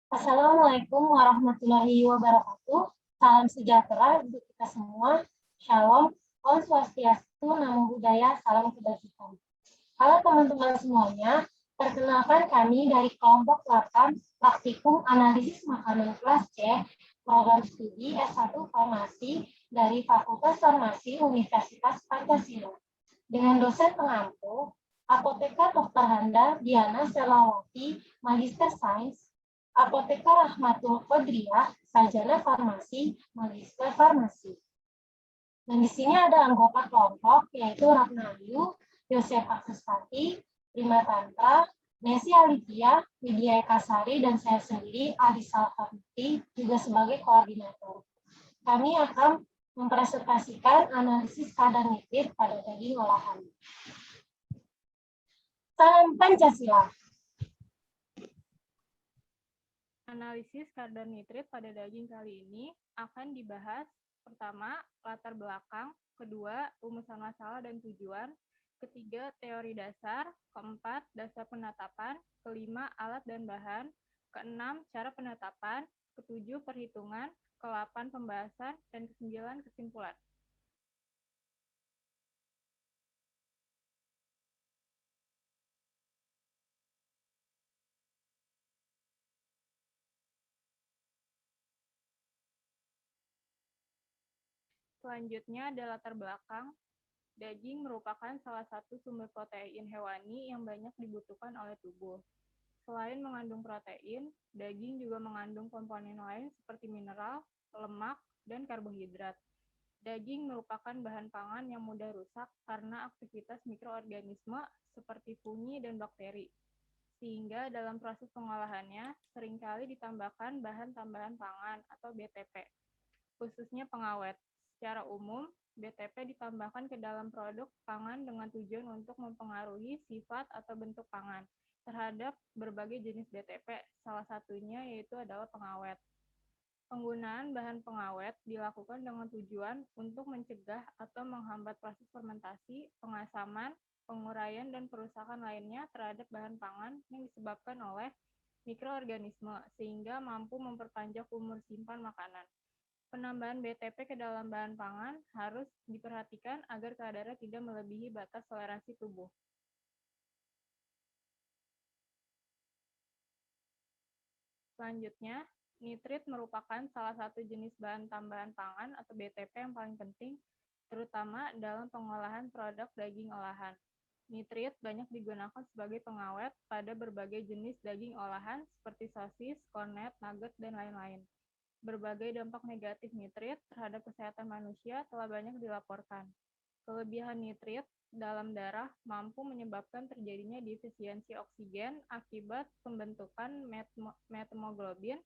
Assalamualaikum warahmatullahi wabarakatuh. Salam sejahtera untuk kita semua. Shalom, Om Swastiastu, Namo Buddhaya, salam kebajikan. Halo teman-teman semuanya, perkenalkan kami dari kelompok 8 Praktikum Analisis Makanan kelas C, program studi S1 Farmasi dari Fakultas Farmasi Universitas Pancasila. Dengan dosen pengampu, Apoteker Dr. Handa Diana Selawati, Magister Sains, Apoteker Rahmatul Qodriyah, Sarjana Farmasi, Magister Farmasi. Dan di sini ada anggota kelompok, yaitu Ratna Ayu, Yosef Aksustati, Rima Tantra, Nesi Alivia, Widya Ekasari, dan saya sendiri, Alisa Alfamiti, juga sebagai koordinator. Kami akan mempresentasikan analisis kadar nitrit pada daging olahan. Salam Pancasila. Analisis kadar nitrit pada daging kali ini akan dibahas pertama, latar belakang, kedua, rumusan masalah dan tujuan, ketiga, teori dasar, keempat, dasar penetapan, kelima, alat dan bahan, keenam, cara penetapan, ketujuh, perhitungan, ke-8 pembahasan, dan ke-9 kesimpulan. Selanjutnya ada latar belakang. Daging merupakan salah satu sumber protein hewani yang banyak dibutuhkan oleh tubuh. Selain mengandung protein, daging juga mengandung komponen lain seperti mineral, lemak, dan karbohidrat. Daging merupakan bahan pangan yang mudah rusak karena aktivitas mikroorganisme seperti fungi dan bakteri. Sehingga dalam proses pengolahannya seringkali ditambahkan bahan tambahan pangan atau BTP, khususnya pengawet. Secara umum, BTP ditambahkan ke dalam produk pangan dengan tujuan untuk mempengaruhi sifat atau bentuk pangan terhadap berbagai jenis BTP, salah satunya yaitu adalah pengawet. Penggunaan bahan pengawet dilakukan dengan tujuan untuk mencegah atau menghambat proses fermentasi, pengasaman, penguraian, dan perusakan lainnya terhadap bahan pangan yang disebabkan oleh mikroorganisme, sehingga mampu memperpanjang umur simpan makanan. Penambahan BTP ke dalam bahan pangan harus diperhatikan agar kadarnya tidak melebihi batas toleransi tubuh. Selanjutnya, nitrit merupakan salah satu jenis bahan tambahan pangan atau BTP yang paling penting, terutama dalam pengolahan produk daging olahan. Nitrit banyak digunakan sebagai pengawet pada berbagai jenis daging olahan seperti sosis, kornet, nugget, dan lain-lain. Berbagai dampak negatif nitrit terhadap kesehatan manusia telah banyak dilaporkan. Kelebihan nitrit dalam darah mampu menyebabkan terjadinya defisiensi oksigen akibat pembentukan methemoglobin,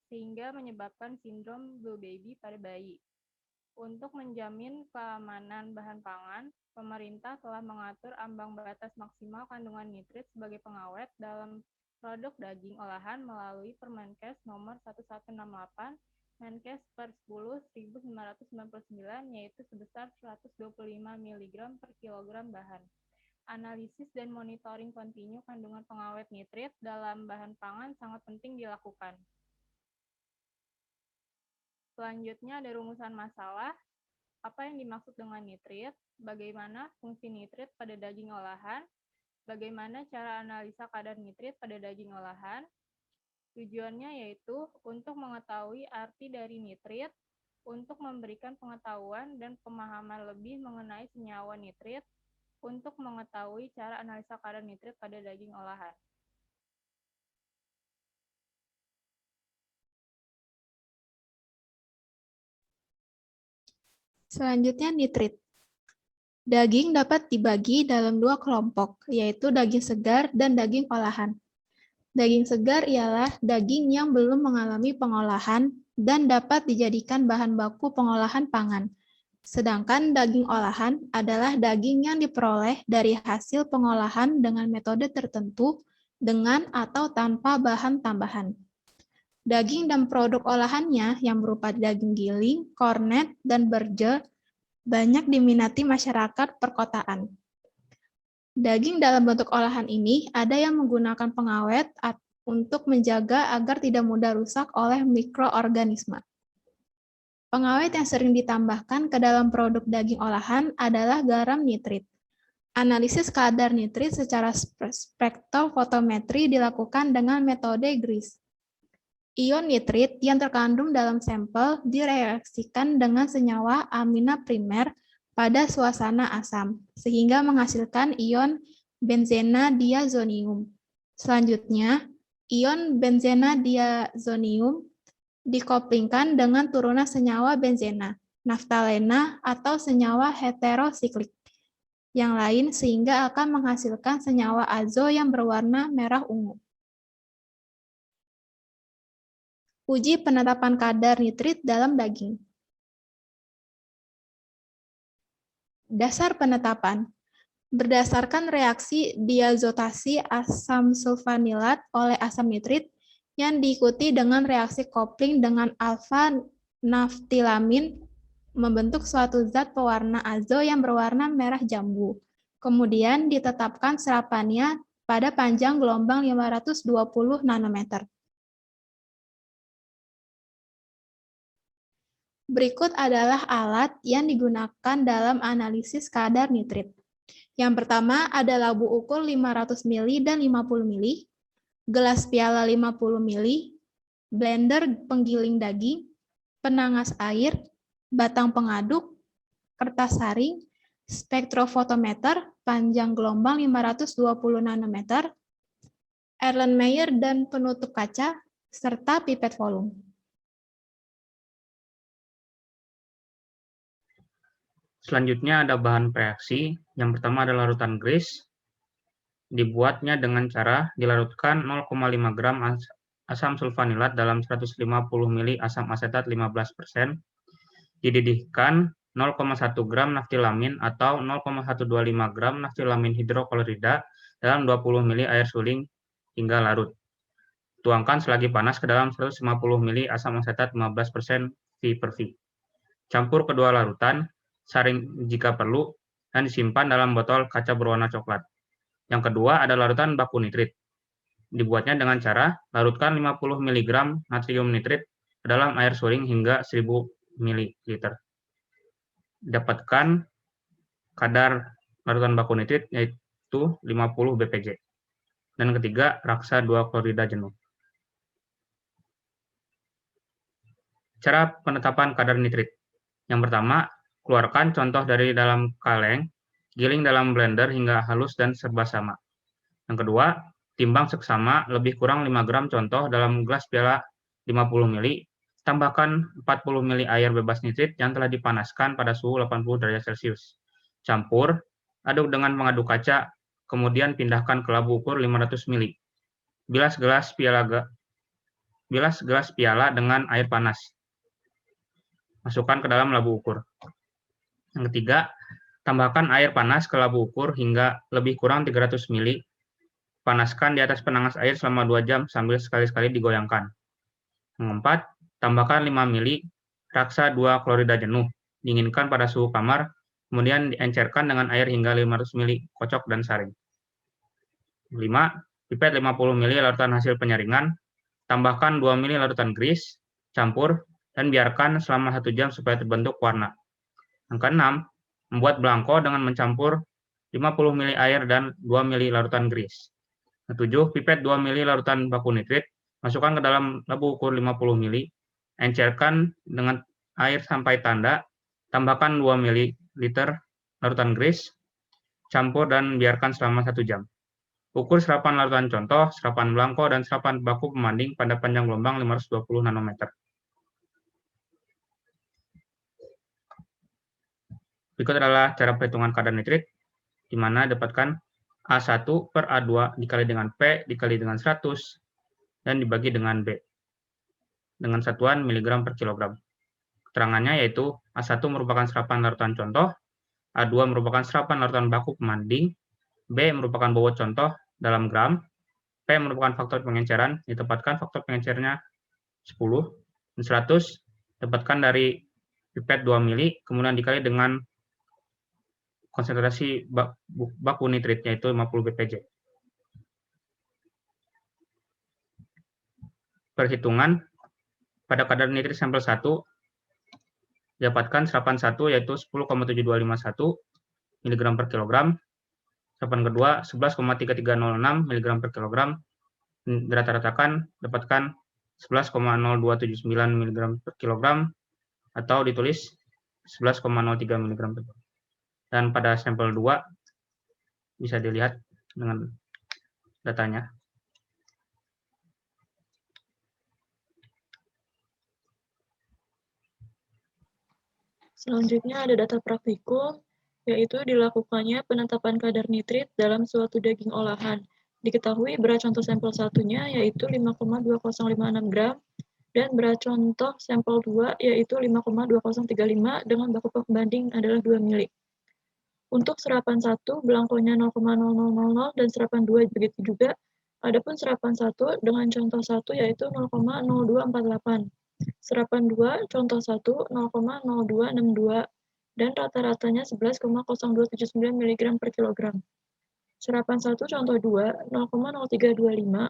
sehingga menyebabkan sindrom blue baby pada bayi. Untuk menjamin keamanan bahan pangan, pemerintah telah mengatur ambang batas maksimal kandungan nitrit sebagai pengawet dalam produk daging olahan melalui Permenkes nomor 1168, Menkes per 10/1999, yaitu sebesar 125 mg per kilogram bahan. Analisis dan monitoring kontinu kandungan pengawet nitrit dalam bahan pangan sangat penting dilakukan. Selanjutnya ada rumusan masalah. Apa yang dimaksud dengan nitrit? Bagaimana fungsi nitrit pada daging olahan? Bagaimana cara analisa kadar nitrit pada daging olahan? Tujuannya yaitu untuk mengetahui arti dari nitrit, untuk memberikan pengetahuan dan pemahaman lebih mengenai senyawa nitrit, untuk mengetahui cara analisa kadar nitrit pada daging olahan. Selanjutnya nitrit. Daging dapat dibagi dalam dua kelompok, yaitu daging segar dan daging olahan. Daging segar ialah daging yang belum mengalami pengolahan dan dapat dijadikan bahan baku pengolahan pangan. Sedangkan daging olahan adalah daging yang diperoleh dari hasil pengolahan dengan metode tertentu dengan atau tanpa bahan tambahan. Daging dan produk olahannya yang berupa daging giling, kornet, dan berje banyak diminati masyarakat perkotaan. Daging dalam bentuk olahan ini ada yang menggunakan pengawet untuk menjaga agar tidak mudah rusak oleh mikroorganisme. Pengawet yang sering ditambahkan ke dalam produk daging olahan adalah garam nitrit. Analisis kadar nitrit secara spektrofotometri dilakukan dengan metode GRIS. Ion nitrit yang terkandung dalam sampel direaksikan dengan senyawa amina primer pada suasana asam, sehingga menghasilkan ion benzena diazonium. Selanjutnya, ion benzena diazonium dikoplingkan dengan turunan senyawa benzena, naftalena, atau senyawa heterosiklik yang lain sehingga akan menghasilkan senyawa azo yang berwarna merah ungu. Uji penetapan kadar nitrit dalam daging. Dasar penetapan. Berdasarkan reaksi diazotasi asam sulfanilat oleh asam nitrit yang diikuti dengan reaksi kopling dengan alfa-naftilamin membentuk suatu zat pewarna azo yang berwarna merah jambu. Kemudian ditetapkan serapannya pada panjang gelombang 520 nanometer. Berikut adalah alat yang digunakan dalam analisis kadar nitrit. Yang pertama ada labu ukur 500 ml dan 50 ml, gelas piala 50 ml, blender penggiling daging, penangas air, batang pengaduk, kertas saring, spektrofotometer, panjang gelombang 520 nanometer, Erlenmeyer dan penutup kaca, serta pipet volume. Selanjutnya ada bahan reaksi. Yang pertama adalah larutan GRIS. Dibuatnya dengan cara dilarutkan 0,5 gram asam sulfanilat dalam 150 ml asam asetat 15%, dididihkan 0,1 gram naftilamin atau 0,125 gram naftilamin hidroklorida dalam 20 ml air suling hingga larut. Tuangkan selagi panas ke dalam 150 ml asam asetat 15% V per V. Campur kedua larutan, saring jika perlu, dan disimpan dalam botol kaca berwarna coklat. Yang kedua ada larutan baku nitrit. Dibuatnya dengan cara larutkan 50 mg natrium nitrit ke dalam air suling hingga 1000 ml. Dapatkan kadar larutan baku nitrit yaitu 50 bpj. Dan ketiga, raksa 2 klorida jenuh. Cara penetapan kadar nitrit. Yang pertama, keluarkan contoh dari dalam kaleng, giling dalam blender hingga halus dan serba sama. Yang kedua, timbang seksama lebih kurang 5 gram contoh dalam gelas piala 50 ml, tambahkan 40 ml air bebas nitrit yang telah dipanaskan pada suhu 80 derajat Celcius. Campur, aduk dengan pengaduk kaca, kemudian pindahkan ke labu ukur 500 ml. Bilas gelas piala dengan air panas. Masukkan ke dalam labu ukur. Yang ketiga, tambahkan air panas ke labu ukur hingga lebih kurang 300 ml. Panaskan di atas penangas air selama 2 jam sambil sekali-sekali digoyangkan. Yang keempat, tambahkan 5 ml raksa 2 klorida jenuh. Dinginkan pada suhu kamar, kemudian diencerkan dengan air hingga 500 ml, kocok dan saring. 5. Pipet 50 ml larutan hasil penyaringan. Tambahkan 2 ml larutan GRIS, campur, dan biarkan selama 1 jam supaya terbentuk warna. Yang keenam, membuat belangko dengan mencampur 50 ml air dan 2 ml larutan GRIS. Yang 7, pipet 2 ml larutan baku nitrit, masukkan ke dalam labu ukur 50 ml, encerkan dengan air sampai tanda, tambahkan 2 ml larutan GRIS, campur dan biarkan selama 1 jam. Ukur serapan larutan contoh, serapan belangko, dan serapan baku pemanding pada panjang gelombang 520 nanometer. Berikut adalah cara perhitungan kadar nitrit, di mana dapatkan A1 per A2 dikali dengan P dikali dengan 100 dan dibagi dengan B dengan satuan miligram per kilogram. Keterangannya yaitu A1 merupakan serapan larutan contoh, A2 merupakan serapan larutan baku pemanding, B merupakan bobot contoh dalam gram, P merupakan faktor pengenceran, ditempatkan faktor pengencernya 10, dan 100 dapatkan dari pipet 2 ml, kemudian dikali dengan konsentrasi baku nitrit, yaitu 50 bpj. perhitungan pada kadar nitrit sampel 1 didapatkan serapan 1 yaitu 10,7251 mg per kilogram, serapan kedua 11,3306 mg per kilogram, dirata-ratakan dapatkan 11,0279 mg per kilogram atau ditulis 11,03 mg per kilogram. Dan pada sampel 2 bisa dilihat dengan datanya. Selanjutnya ada data praktikum, yaitu dilakukannya penetapan kadar nitrit dalam suatu daging olahan. Diketahui berat contoh sampel satunya yaitu 5,2056 gram, dan berat contoh sampel 2 yaitu 5,2035 dengan baku pembanding adalah 2 mili. Untuk serapan 1, belangkonya 0,0000 dan serapan 2 begitu juga. Adapun serapan 1 dengan contoh 1 yaitu 0,0248. Serapan 2, contoh 1, 0,0262, dan rata-ratanya 11,0279 mg per kilogram. Serapan 1, contoh 2, 0,0325,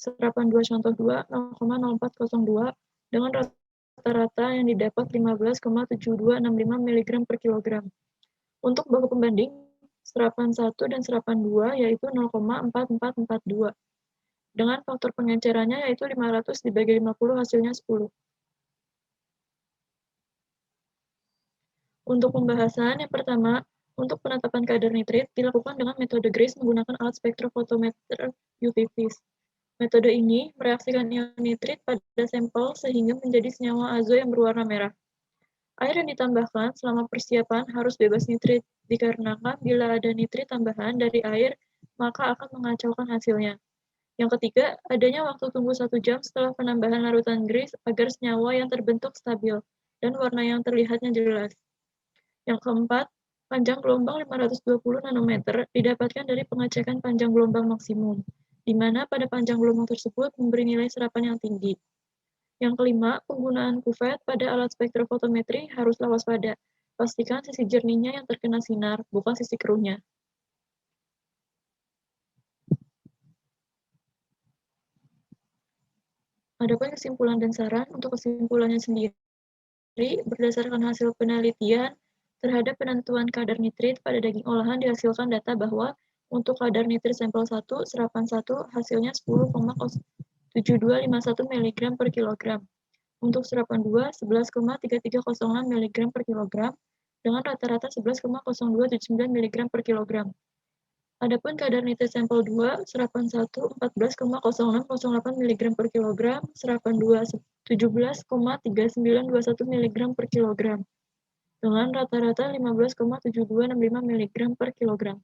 serapan 2, contoh 2, 0,0402, dengan rata-rata yang didapat 15,7265 mg per kilogram. Untuk baku pembanding, serapan 1 dan serapan 2 yaitu 0,4442. Dengan faktor pengencerannya yaitu 500 dibagi 50 hasilnya 10. Untuk pembahasan, yang pertama, untuk penetapan kadar nitrit dilakukan dengan metode GRIS menggunakan alat spektrofotometer UV-Vis. Metode ini mereaksikan ion nitrit pada sampel sehingga menjadi senyawa azo yang berwarna merah. Air yang ditambahkan selama persiapan harus bebas nitrit, dikarenakan bila ada nitrit tambahan dari air, maka akan mengacaukan hasilnya. Yang ketiga, adanya waktu tunggu 1 jam setelah penambahan larutan GRIS agar senyawa yang terbentuk stabil dan warna yang terlihatnya jelas. Yang keempat, panjang gelombang 520 nanometer didapatkan dari pengecekan panjang gelombang maksimum, di mana pada panjang gelombang tersebut memberi nilai serapan yang tinggi. Yang kelima, penggunaan kuvet pada alat spektrofotometri haruslah waspada. Pastikan sisi jernihnya yang terkena sinar, bukan sisi keruhnya. Adapun kesimpulan dan saran, untuk kesimpulannya sendiri, berdasarkan hasil penelitian terhadap penentuan kadar nitrit pada daging olahan dihasilkan data bahwa untuk kadar nitrit sampel 1, serapan 1 hasilnya 10,7251 mg per kilogram. Untuk serapan 2, 11,3306 mg per kilogram dengan rata-rata 11,0279 mg per kilogram. Adapun kadar nitrit sampel 2, serapan 1, 14,0608 mg per kilogram, serapan 2, 17,3921 mg per kilogram, dengan rata-rata 15,7265 mg per kilogram.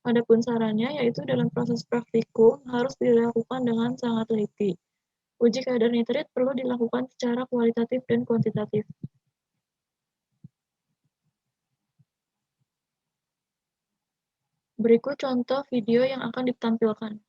Adapun sarannya yaitu dalam proses praktikum harus dilakukan dengan sangat teliti. Uji kadar nitrit perlu dilakukan secara kualitatif dan kuantitatif. Berikut contoh video yang akan ditampilkan.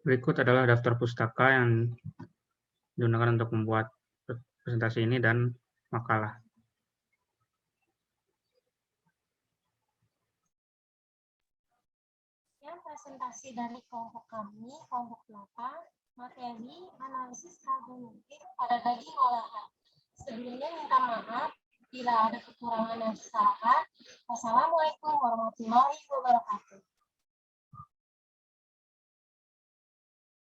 Berikut adalah daftar pustaka yang digunakan untuk membuat presentasi ini dan makalah. Yang presentasi dari kelompok kami, kelompok 8, materi analisis karbohidrat pada daging olahan. Sebelumnya minta maaf bila ada kekurangan dan kesalahan. Wassalamualaikum warahmatullahi wabarakatuh.